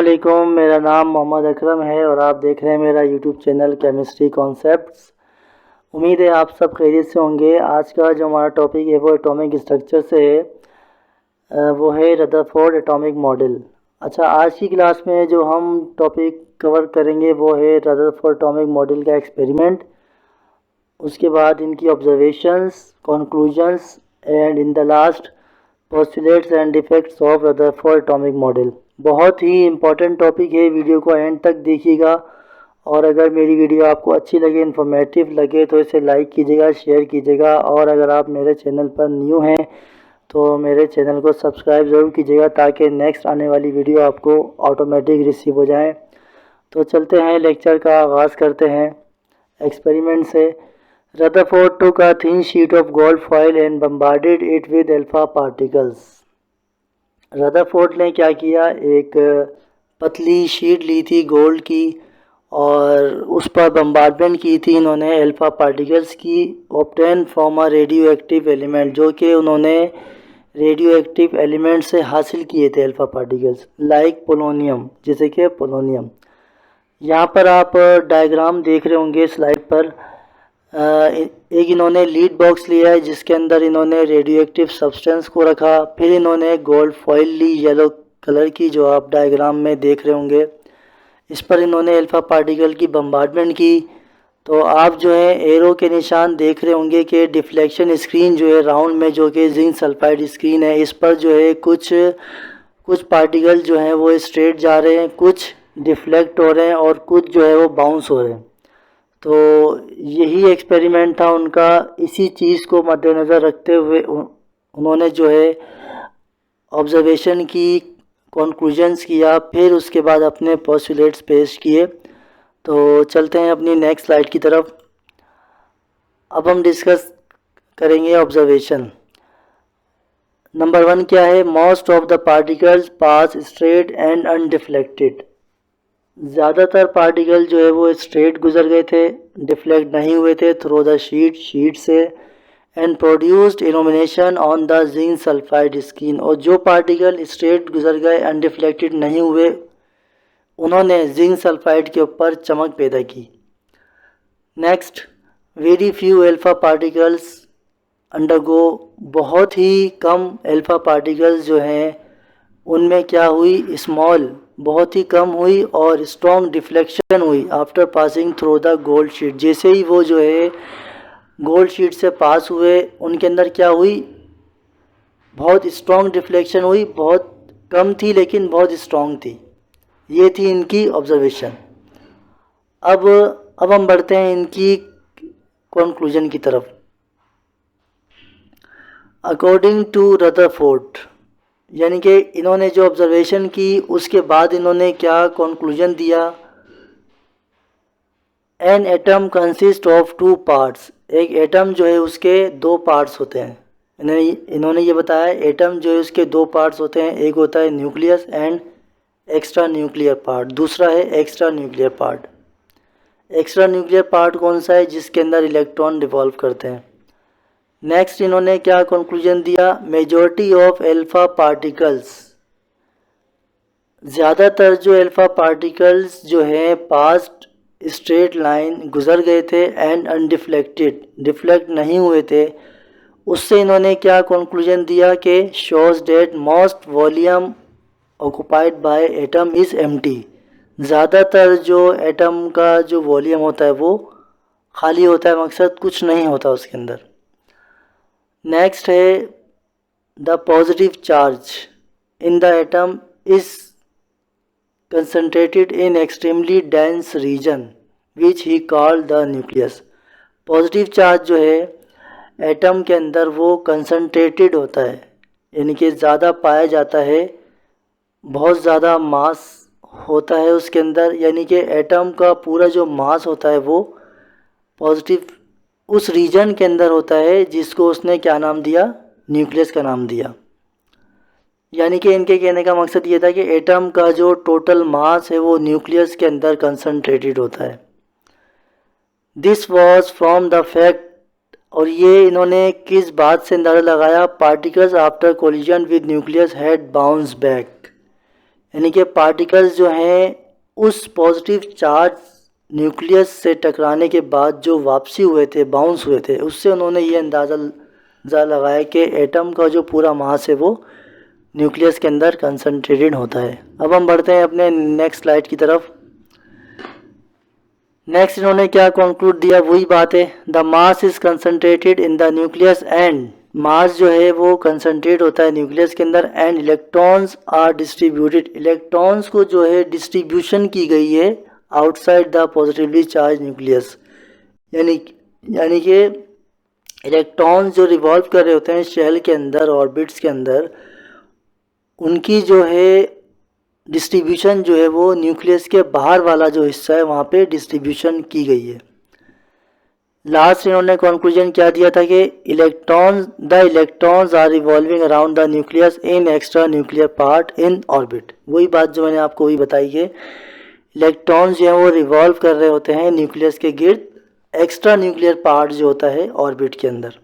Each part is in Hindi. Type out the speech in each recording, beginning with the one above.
वालेकुम, मेरा नाम मोहम्मद अकरम है और आप देख रहे हैं मेरा यूट्यूब चैनल केमिस्ट्री कॉन्सेप्ट्स। उम्मीद है आप सब खैरियत से होंगे। आज का जो हमारा टॉपिक है वो एटॉमिक स्ट्रक्चर से है। वो है रदरफोर्ड एटॉमिक मॉडल। अच्छा, आज की क्लास में जो हम टॉपिक कवर करेंगे वो है रदरफोर्ड एटॉमिक मॉडल का एक्सपेरिमेंट, उसके बाद इनकी observations, conclusions and in the last postulates and effects of Rutherford atomic model. बहुत ही इम्पोर्टेंट टॉपिक है, वीडियो को एंड तक देखिएगा। और अगर मेरी वीडियो आपको अच्छी लगे, इन्फॉर्मेटिव लगे तो इसे लाइक कीजिएगा, शेयर कीजिएगा। और अगर आप मेरे चैनल पर न्यू हैं तो मेरे चैनल को सब्सक्राइब ज़रूर कीजिएगा ताकि नेक्स्ट आने वाली वीडियो आपको ऑटोमेटिक रिसीव हो जाए। तो चलते हैं, लेक्चर का आगाज़ करते हैं एक्सपेरिमेंट से। Rutherford took a thin sheet of gold foil and bombarded it with alpha particles। Rutherford ने क्या किया, एक पतली शीट ली थी गोल्ड की और उस पर बम्बार्डमेंट की थी इन्होंने अल्फ़ा पार्टिकल्स की। Obtain from a radio active element, जो कि उन्होंने रेडियो एक्टिव एलिमेंट से हासिल किए थे अल्फ़ा पार्टिकल्स, लाइक पोलोनियम, जैसे कि पोलोनियम। यहाँ पर आप डायग्राम देख रहे होंगे स्लाइड पर। एक इन्होंने लीड बॉक्स लिया है जिसके अंदर इन्होंने रेडियो एक्टिव सब्सटेंस को रखा। फिर इन्होंने गोल्ड फॉइल ली येलो कलर की, जो आप डायग्राम में देख रहे होंगे। इस पर इन्होंने अल्फ़ा पार्टिकल की बम्बार्डमेंट की। तो आप जो है एरो के निशान देख रहे होंगे कि डिफ्लेक्शन स्क्रीन जो है राउंड में, जो कि जिंक सल्फाइड स्क्रीन है, इस पर जो है कुछ पार्टिकल जो हैं वो स्ट्रेट जा रहे हैं, कुछ डिफ्लेक्ट हो रहे हैं और कुछ जो है वो बाउंस हो रहे हैं। तो यही एक्सपेरिमेंट था उनका। इसी चीज़ को मद्देनज़र रखते हुए उन्होंने जो है ऑब्जर्वेशन की, कंक्लूजन्स किया, फिर उसके बाद अपने पोस्टुलेट्स पेश किए। तो चलते हैं अपनी नेक्स्ट स्लाइड की तरफ। अब हम डिस्कस करेंगे ऑब्जर्वेशन। नंबर 1 क्या है, most of the particles pass straight and undeflected. ज़्यादातर पार्टिकल जो है वो स्ट्रेट गुजर गए थे, डिफ्लेक्ट नहीं हुए थे थ्रू द शीट से, and produced illumination on the zinc sulphide screen. और जो पार्टिकल स्ट्रेट गुजर गए, अनडिफ्लेक्टेड नहीं हुए, उन्होंने जिंक सल्फाइड के ऊपर चमक पैदा की। Next, very few alpha particles undergo. बहुत ही कम अल्फ़ा पार्टिकल्स जो हैं उनमें क्या हुई, स्मॉल, बहुत ही कम हुई और स्ट्रॉन्ग डिफ्लेक्शन हुई after passing through the gold sheet. जैसे ही वो जो है गोल्ड शीट से पास हुए, उनके अंदर क्या हुई, बहुत स्ट्रॉन्ग डिफ्लेक्शन हुई। बहुत कम थी लेकिन बहुत स्ट्रॉन्ग थी। ये थी इनकी ऑब्जर्वेशन। अब हम बढ़ते हैं इनकी कंक्लूजन की तरफ। अकॉर्डिंग टू रदरफोर्ड, यानी कि इन्होंने जो ऑब्जर्वेशन की उसके बाद इन्होंने क्या कंक्लूजन दिया, an atom consist of 2 parts. एक एटम जो है उसके 2 पार्ट्स होते हैं। इन्होंने ये बताया एटम जो है उसके 2 पार्ट्स होते हैं। एक होता है nucleus and extra nuclear part, दूसरा है extra nuclear part. Extra nuclear part कौन सा है, जिसके अंदर इलेक्ट्रॉन रिवॉल्व करते हैं। नेक्स्ट इन्होंने क्या कंक्लूजन दिया, मेजॉरिटी ऑफ अल्फ़ा पार्टिकल्स, ज़्यादातर जो अल्फ़ा पार्टिकल्स जो हैं पास्ट स्ट्रेट लाइन गुजर गए थे एंड अनडिफ्लेक्टेड, डिफ्लेक्ट नहीं हुए थे। उससे इन्होंने क्या कंक्लूजन दिया कि shows that most volume occupied by atom is empty. ज़्यादातर जो एटम का जो वॉल्यूम होता है वो खाली होता है, मकसद कुछ नहीं होता उसके अंदर। नेक्स्ट है the positive charge in the atom is concentrated in extremely dense region which he called the nucleus. Positive charge जो है एटम के अंदर वो कंसनट्रेटेड होता है, यानी कि ज़्यादा पाया जाता है, बहुत ज़्यादा मास होता है उसके अंदर, यानी कि एटम का पूरा जो मास होता है वो पॉजिटिव उस रीजन के अंदर होता है जिसको उसने क्या नाम दिया, न्यूक्लियस का नाम दिया। यानी कि इनके कहने का मकसद ये था कि एटम का जो टोटल मास है वो न्यूक्लियस के अंदर कंसंट्रेटेड होता है। This was from the fact, और ये इन्होंने किस बात से अंदाज़ा लगाया, particles after collision with nucleus had bounce back. यानी कि पार्टिकल्स जो हैं उस पॉजिटिव चार्ज न्यूक्लियस से टकराने के बाद जो वापसी हुए थे, बाउंस हुए थे, उससे उन्होंने ये अंदाज़ा लगाया कि एटम का जो पूरा मास है वो न्यूक्लियस के अंदर कंसंट्रेटेड होता है। अब हम बढ़ते हैं अपने नेक्स्ट स्लाइड की तरफ। नेक्स्ट इन्होंने क्या कंक्लूड दिया, वही बात है, the mass is concentrated in the nucleus and, mass जो है वो कंसंट्रेट होता है न्यूक्लियस के अंदर, and electrons are distributed, electrons को जो है डिस्ट्रीब्यूशन की गई है outside the positively charged nucleus, यानी कि इलेक्ट्रॉन्स जो रिवॉल्व कर रहे होते हैं शेल के अंदर, ऑर्बिट्स के अंदर, उनकी जो है डिस्ट्रीब्यूशन जो है वो न्यूक्लियस के बाहर वाला जो हिस्सा है वहाँ पे डिस्ट्रीब्यूशन की गई है। लास्ट इन्होंने कंक्लूजन क्या दिया था कि electrons are revolving around the nucleus in extra nuclear part in orbit. वही बात जो मैंने आपको वही बताई कि इलेक्ट्रॉन्स जो है वो रिवॉल्व कर रहे होते हैं न्यूक्लियस के गिर्द, एक्स्ट्रा न्यूक्लियर पार्ट जो होता है ऑर्बिट के अंदर।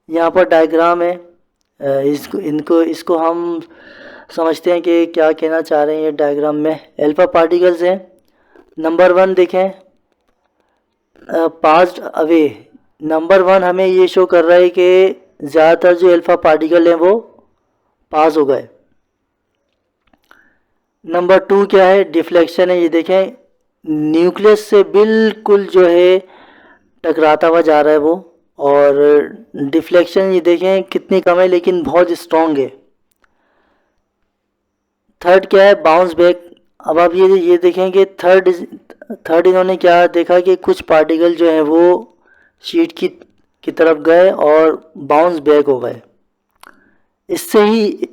यहाँ पर डायग्राम है, इसको हम समझते हैं कि क्या कहना चाह रहे हैं ये डायग्राम में। अल्फा पार्टिकल्स हैं, नंबर 1 देखें, पास्ड अवे, नंबर 1 हमें ये शो कर रहा है कि ज़्यादातर जो अल्फा पार्टिकल हैं वो पास हो गए। नंबर 2 क्या है, डिफ्लेक्शन है, ये देखें न्यूक्लियस से बिल्कुल जो है टकराता हुआ जा रहा है वो, और डिफ्लेक्शन ये देखें कितनी कम है लेकिन बहुत स्ट्रॉन्ग है। थर्ड क्या है, बाउंस बैक। अब आप ये देखें कि थर्ड इन्होंने क्या देखा कि कुछ पार्टिकल जो हैं वो शीट की तरफ गए और बाउंस बैक हो गए। इससे ही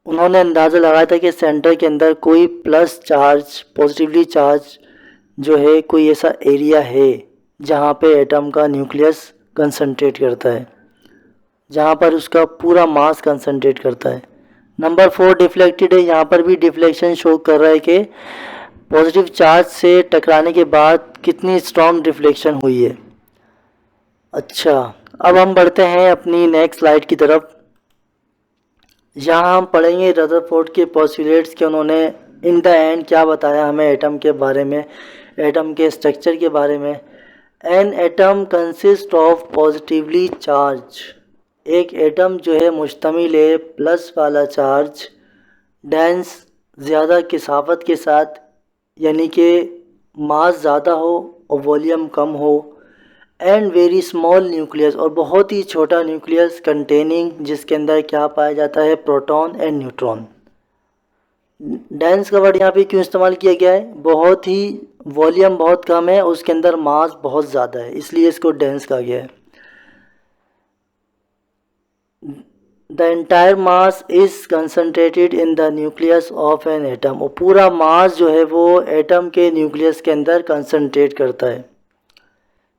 उन्होंने अंदाज़ा लगाया था कि सेंटर के अंदर कोई प्लस चार्ज, पॉजिटिवली चार्ज जो है, कोई ऐसा एरिया है जहाँ पे एटम का न्यूक्लियस कंसंट्रेट करता है, जहाँ पर उसका पूरा मास कंसंट्रेट करता है। नंबर 4 डिफ्लेक्टेड है, यहाँ पर भी डिफ्लेक्शन शो कर रहा है कि पॉजिटिव चार्ज से टकराने के बाद कितनी स्ट्रॉन्ग डिफ्लेक्शन हुई है। अच्छा, अब हम बढ़ते हैं अपनी नेक्स्ट स्लाइड की तरफ। यहाँ हम पढ़ेंगे रदरफोर्ड के पोस्टुलेट्स के उन्होंने इन द एंड क्या बताया हमें एटम के बारे में, एटम के स्ट्रक्चर के बारे में। An atom consist of positively charge, एक एटम जो है मुश्तमिल है प्लस वाला चार्ज, डेंस ज़्यादा किसाफत के साथ, यानी कि मास ज़्यादा हो और वॉल्यूम कम हो, एंड वेरी स्मॉल न्यूक्लियस, और बहुत ही छोटा न्यूक्लियस कंटेनिंग, जिसके अंदर क्या पाया जाता है, प्रोटॉन एंड न्यूट्रॉन। डेंस का वर्ड यहाँ पे क्यों इस्तेमाल किया गया है, बहुत ही वॉल्यूम बहुत कम है, उसके अंदर मास बहुत ज़्यादा है, इसलिए इसको डेंस कहा गया है। The entire mass is concentrated in the nucleus of an atom, और पूरा मास जो है वो एटम के न्यूक्लियस के अंदर कंसनट्रेट करता है,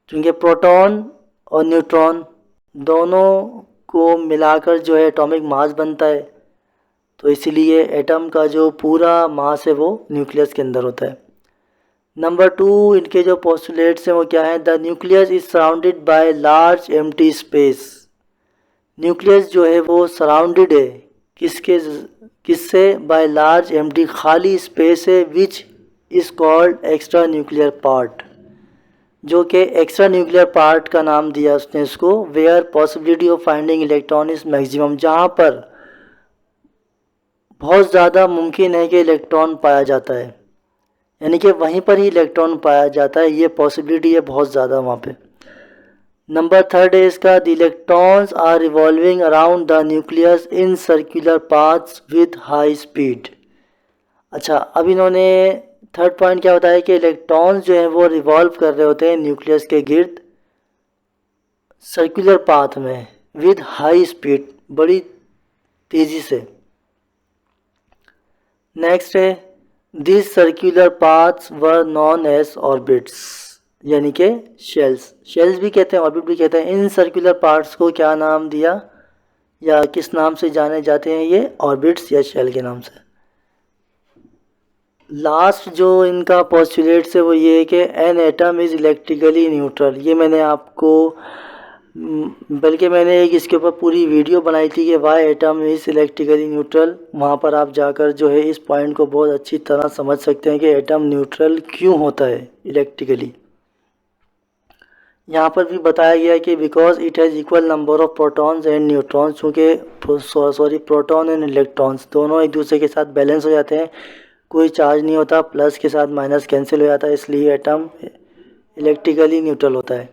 क्योंकि प्रोटॉन और न्यूट्रॉन दोनों को मिलाकर जो है एटॉमिक मास बनता है, तो इसीलिए एटम का जो पूरा मास है वो न्यूक्लियस के अंदर होता है। नंबर 2 इनके जो पोस्टुलेट्स हैं वो क्या है, the nucleus is surrounded by large empty space, nucleus जो है वो सराउंडेड है किससे, बाय लार्ज एम्प्टी, खाली स्पेस है, which is called extra nuclear part, जो कि एक्स्ट्रा न्यूक्लियर पार्ट का नाम दिया उसने इसको, where possibility of finding electron is maximum, जहाँ पर बहुत ज़्यादा मुमकिन है कि इलेक्ट्रॉन पाया जाता है, यानी कि वहीं पर ही इलेक्ट्रॉन पाया जाता है, ये पॉसिबिलिटी है बहुत ज़्यादा वहाँ पे। नंबर 3 है इसका, the electrons are revolving around the nucleus in circular paths with high speed. अच्छा, अब इन्होंने थर्ड पॉइंट क्या बताया कि इलेक्ट्रॉन्स जो हैं वो रिवॉल्व कर रहे होते हैं न्यूक्लियस के गिर्द सर्कुलर पाथ में, विद हाई स्पीड, बड़ी तेज़ी से। नेक्स्ट है, this circular paths were known as orbits, यानी कि शेल्स भी कहते हैं, ऑर्बिट भी कहते हैं। इन सर्कुलर पार्ट्स को क्या नाम दिया या किस नाम से जाने जाते हैं, ये ऑर्बिट्स या शेल के नाम से। लास्ट जो इनका पोस्टुलेट्स है वो ये है कि an atom is electrically neutral, ये मैंने आपको बल्कि मैंने एक इसके ऊपर पूरी वीडियो बनाई थी कि Y atom is electrically neutral. वहाँ पर आप जाकर जो है इस पॉइंट को बहुत अच्छी तरह समझ सकते हैं कि एटम न्यूट्रल क्यों होता है इलेक्ट्रिकली। यहाँ पर भी बताया गया है कि because it has equal number of protons and neutrons, चूँकि प्रोटॉन एंड इलेक्ट्रॉन्स दोनों एक दूसरे के साथ बैलेंस हो जाते हैं, कोई चार्ज नहीं होता, प्लस के साथ माइनस कैंसिल हो जाता है, इसलिए एटम इलेक्ट्रिकली न्यूट्रल होता है।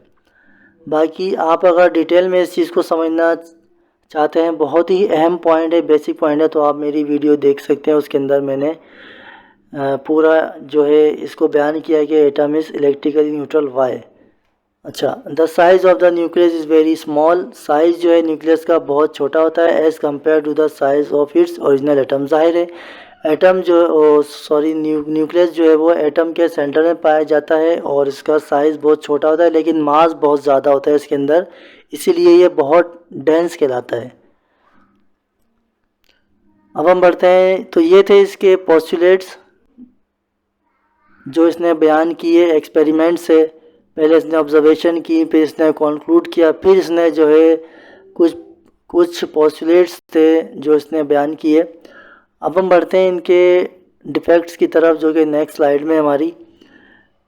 बाकी आप अगर डिटेल में इस चीज़ को समझना चाहते हैं, बहुत ही अहम पॉइंट है, बेसिक पॉइंट है, तो आप मेरी वीडियो देख सकते हैं। उसके अंदर मैंने पूरा जो है इसको बयान किया कि atom is electrically neutral why. अच्छा, the size of the nucleus is very small. Size जो है न्यूक्लियस का बहुत छोटा होता है as compare to the size of its original atom. जाहिर है एटम जो न्यूक्लियस जो है वो एटम के सेंटर में पाया जाता है और इसका साइज़ बहुत छोटा होता है, लेकिन मास बहुत ज़्यादा होता है इसके अंदर, इसीलिए ये बहुत डेंस कहलाता है। अब हम बढ़ते हैं, तो ये थे इसके पोस्टुलेट्स जो इसने बयान किए एक्सपेरिमेंट से। पहले इसने ऑब्जर्वेशन की, फिर इसने कंक्लूड किया, फिर इसने जो है कुछ पोस्टुलेट्स थे जो इसने बयान किए। अब हम बढ़ते हैं इनके डिफेक्ट्स की तरफ, जो कि नेक्स्ट स्लाइड में हमारी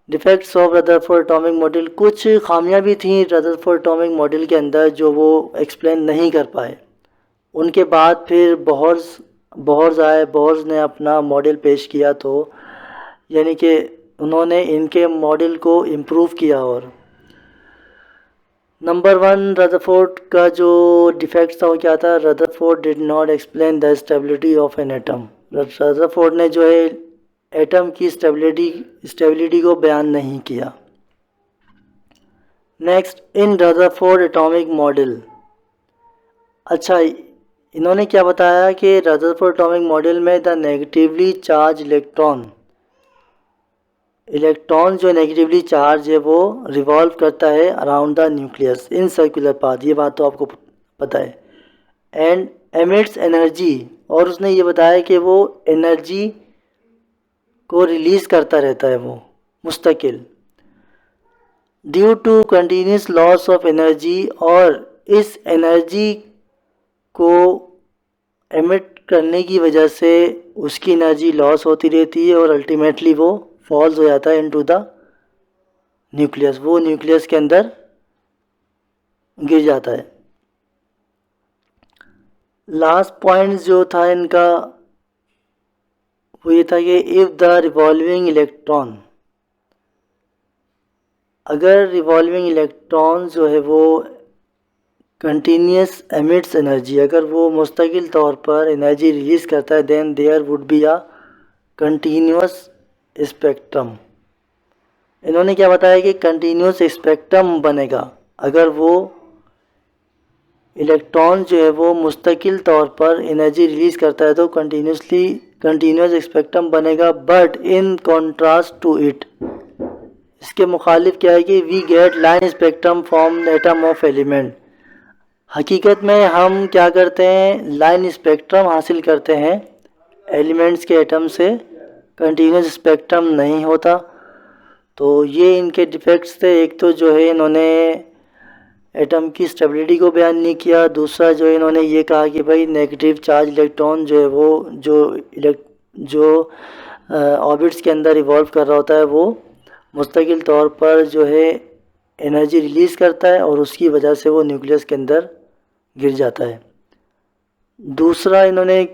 defects of Rutherford atomic model. कुछ खामियां भी थी रदरफोर्ड एटॉमिक मॉडल के अंदर जो वो एक्सप्लेन नहीं कर पाए। उनके बाद फिर बोहर्स आए, बोहर्स ने अपना मॉडल पेश किया, तो यानी कि उन्होंने इनके मॉडल को इम्प्रूव किया। और नंबर 1 रदरफोर्ड का जो डिफेक्ट था वो क्या था? Rutherford did not explain the stability of an atom. Rutherford ने जो है एटम की स्टेबिलिटी को बयान नहीं किया। नेक्स्ट, इन रदरफोर्ड एटॉमिक मॉडल, अच्छा इन्होंने क्या बताया कि रदरफोर्ड एटॉमिक मॉडल में द नेगेटिवली चार्ज इलेक्ट्रॉन जो नेगेटिवली चार्ज है वो रिवॉल्व करता है around the nucleus in circular path, ये बात तो आपको पता है, एंड एमिट्स एनर्जी, और उसने ये बताया कि वो एनर्जी को रिलीज़ करता रहता है वो मुस्तकिल, due to continuous loss of energy, और इस एनर्जी को एमिट करने की वजह से उसकी एनर्जी लॉस होती रहती है और अल्टीमेटली वो फॉल्स हो जाता है इनटू द न्यूक्लियस, वो न्यूक्लियस के अंदर गिर जाता है। लास्ट पॉइंट जो था इनका वो ये था कि इफ़ द रिवॉल्विंग इलेक्ट्रॉन, अगर रिवॉल्विंग इलेक्ट्रॉन जो है वो कंटिन्यूस एमिट्स एनर्जी, अगर वो मुस्तकिल तौर पर एनर्जी रिलीज़ करता है, then there would be a continuous spectrum. इन्होंने क्या बताया कि कंटिन्यूस स्पेक्ट्रम बनेगा अगर वो इलेक्ट्रॉन जो है वो मुस्तकिल तौर पर एनर्जी रिलीज़ करता है, तो कंटिन्यूस स्पेक्ट्रम बनेगा। But in contrast to it, इसके मुखालिफ क्या है कि we get line spectrum from atom of element. हकीकत में हम क्या करते हैं, लाइन स्पेक्ट्रम हासिल करते हैं एलिमेंट्स के एटम से, कंटिन्यूस स्पेक्ट्रम नहीं होता। तो ये इनके डिफेक्ट्स थे। एक तो जो है इन्होंने एटम की स्टेबिलिटी को बयान नहीं किया, दूसरा जो इन्होंने ये कहा कि भाई नेगेटिव चार्ज इलेक्ट्रॉन जो है वो जो ऑर्बिट्स के अंदर इवॉल्व कर रहा होता है वो मुस्तकिल तौर पर जो है एनर्जी रिलीज़ करता है और उसकी वजह से वो न्यूक्लियस के अंदर गिर जाता है। दूसरा इन्होंने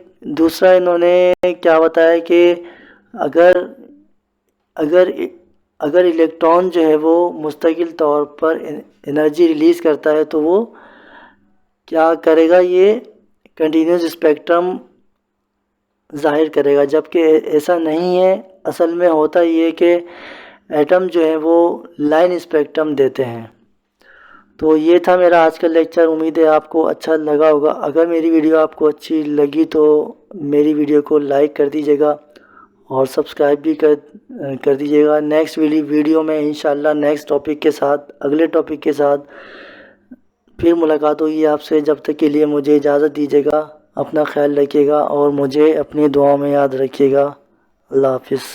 क्या बताया कि अगर इलेक्ट्रॉन जो है वो मुस्तकिल तौर पर एनर्जी रिलीज़ करता है तो वो क्या करेगा, ये कंटिन्यूस स्पेक्ट्रम ज़ाहिर करेगा, जबकि ऐसा नहीं है। असल में होता ये कि एटम जो है वो लाइन स्पेक्ट्रम देते हैं। तो ये था मेरा आज का लेक्चर। उम्मीद है आपको अच्छा लगा होगा। अगर मेरी वीडियो आपको अच्छी लगी तो मेरी वीडियो को लाइक कर दीजिएगा और सब्सक्राइब भी कर दीजिएगा। नेक्स्ट वीडियो में इंशाल्लाह नेक्स्ट टॉपिक के साथ, अगले टॉपिक के साथ फिर मुलाकात होगी आपसे। जब तक के लिए मुझे इजाज़त दीजिएगा। अपना ख्याल रखिएगा और मुझे अपनी दुआओं में याद रखिएगा। अल्लाह हाफिज़।